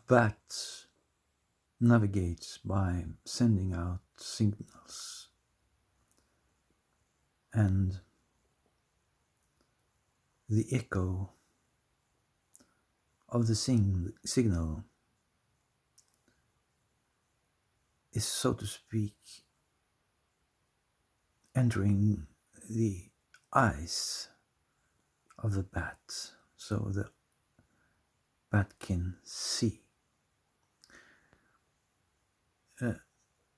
bat navigates by sending out signals, and the echo of the signal is, so to speak, entering the eyes of the bat, so the bat can see.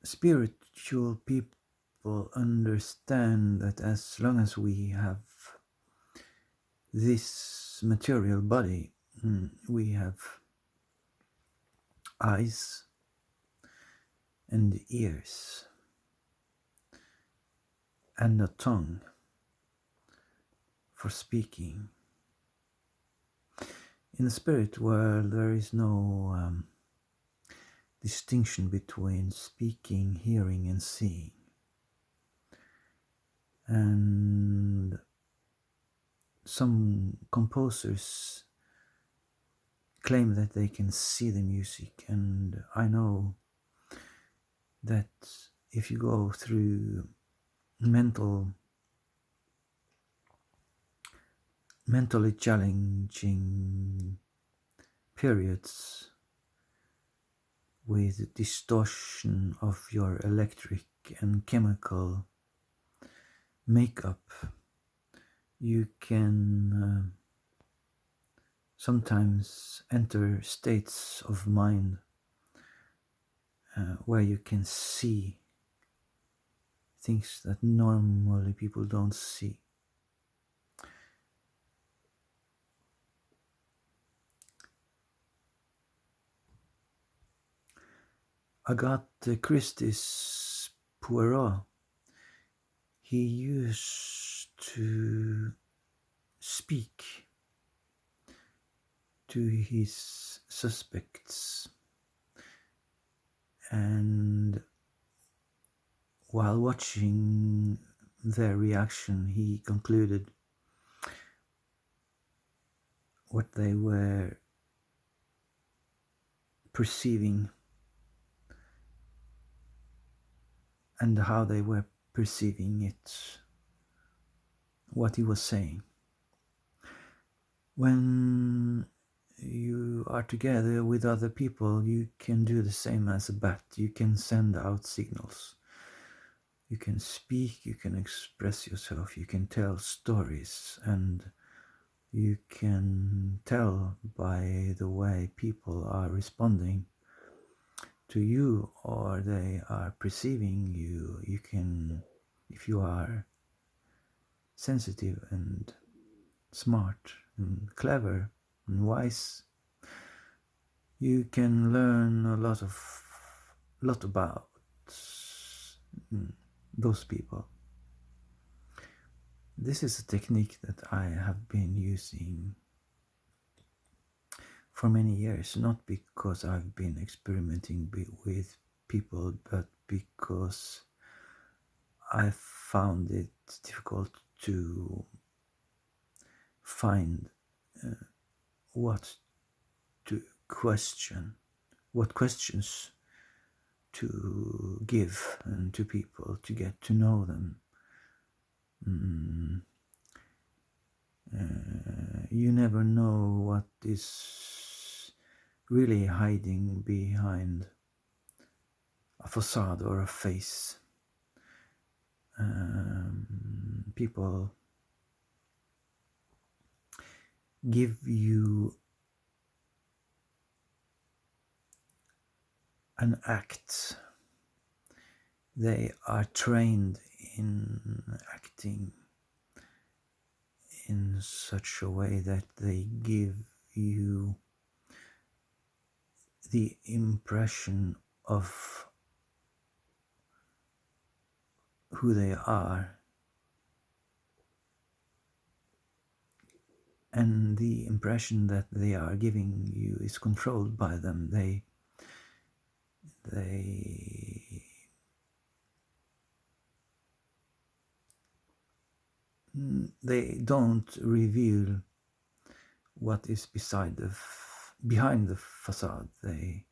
Spiritual people understand that as long as we have this material body, we have eyes and ears and a tongue for speaking. In the spirit world, there is no distinction between speaking, hearing, and seeing. And some composers claim that they can see the music, and I know that if you go through mentally challenging periods with distortion of your electric and chemical makeup, you can sometimes enter states of mind where you can see things that normally people don't see. Agatha Christie's Poirot, he used to speak to his suspects, and while watching their reaction, he concluded what they were perceiving and how they were perceiving it, what he was saying. When you are together with other people, you can do the same as a bat. You can send out signals. You can speak, you can express yourself, you can tell stories, and you can tell by the way people are responding to you or they are perceiving you. You can, if you are sensitive and smart and clever and wise, you can learn a lot about those people. This is a technique that I have been using for many years, not because I've been experimenting with people, but because I found it difficult to find what to question, what questions to give to people to get to know them. You never know what is really hiding behind a facade or a face. People give you an act. They are trained in acting in such a way that they give you the impression of who they are, and the impression that they are giving you is controlled by them. They don't reveal what is beside behind the facade. They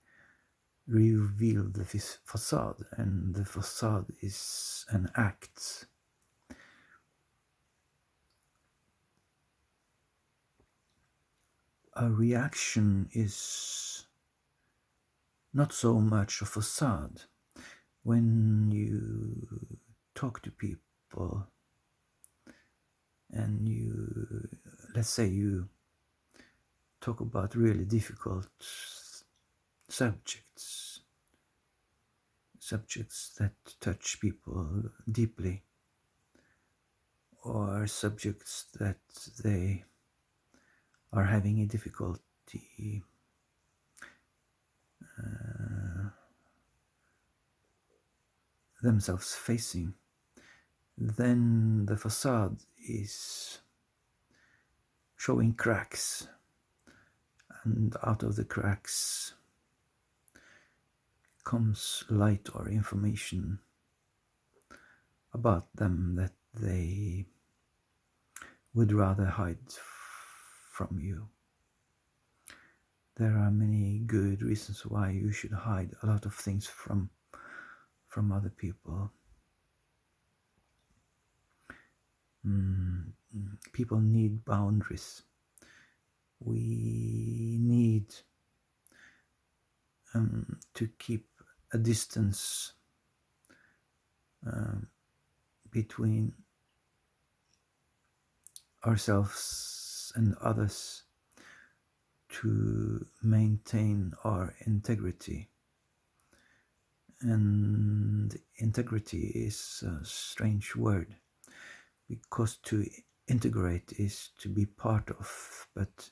reveal the facade, and the facade is an act. A reaction is not so much a facade. When you talk to people and let's say you talk about really difficult subjects that touch people deeply, or subjects that they are having a difficulty themselves facing, then the facade is showing cracks, and out of the cracks comes light or information about them that they would rather hide from you. There are many good reasons why you should hide a lot of things from other people. People need boundaries. We need to keep a distance between ourselves and others to maintain our integrity. And integrity is a strange word, because to integrate is to be part of, but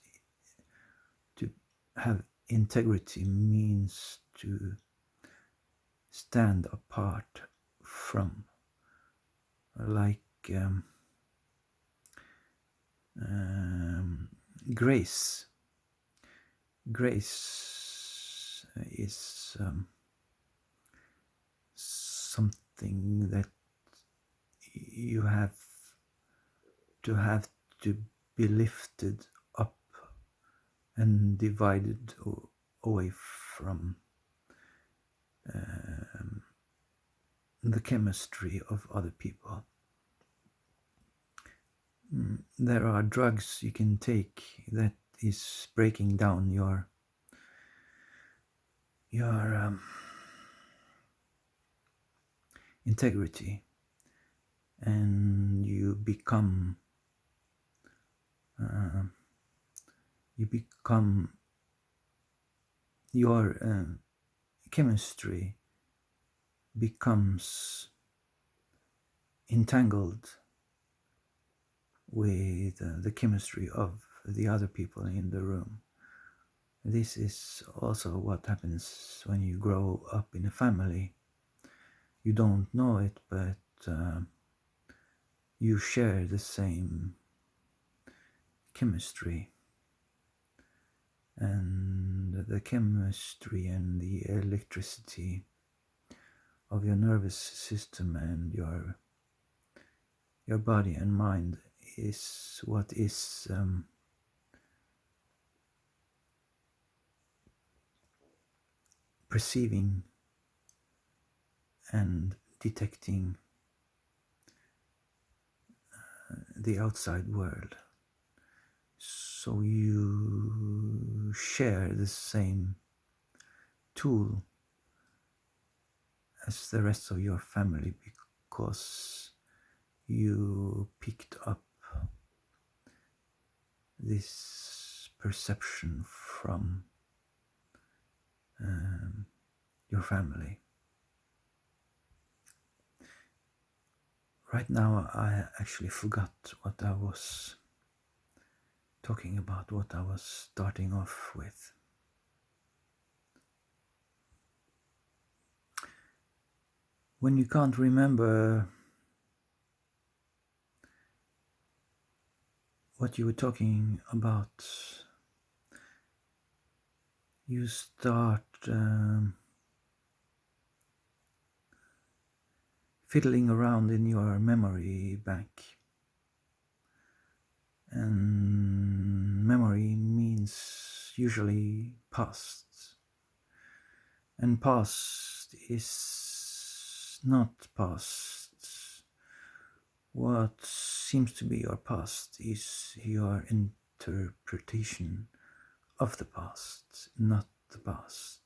to have integrity means to stand apart from, like grace. Grace is something that you have to be lifted up and divided away from the chemistry of other people. There are drugs you can take that is breaking down your integrity, and you become your chemistry becomes entangled with the chemistry of the other people in the room. This is also what happens when you grow up in a family. You don't know it, but you share the same chemistry, and the chemistry and the electricity of your nervous system and your body and mind is what is perceiving and detecting the outside world. So you share the same tool as the rest of your family, because you picked up this perception from your family. Right now I actually forgot what I was talking about, what I was starting off with. When you can't remember what you were talking about, you start fiddling around in your memory bank. And memory means is usually past. And past is not past. What seems to be your past is your interpretation of the past, not the past.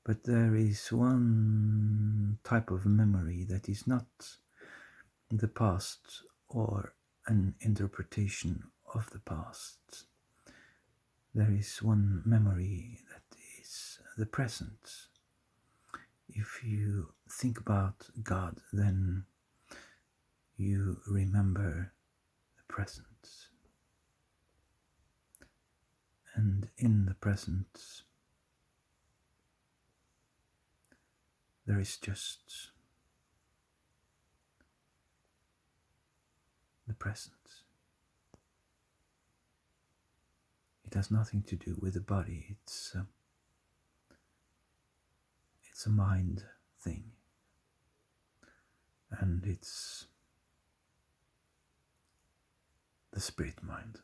But there is one type of memory that is not the past or an interpretation of the past. There is one memory that is the present. If you think about God, then you remember the present. And in the present, there is just the present. It has nothing to do with the body. It's a mind thing, and it's the spirit mind.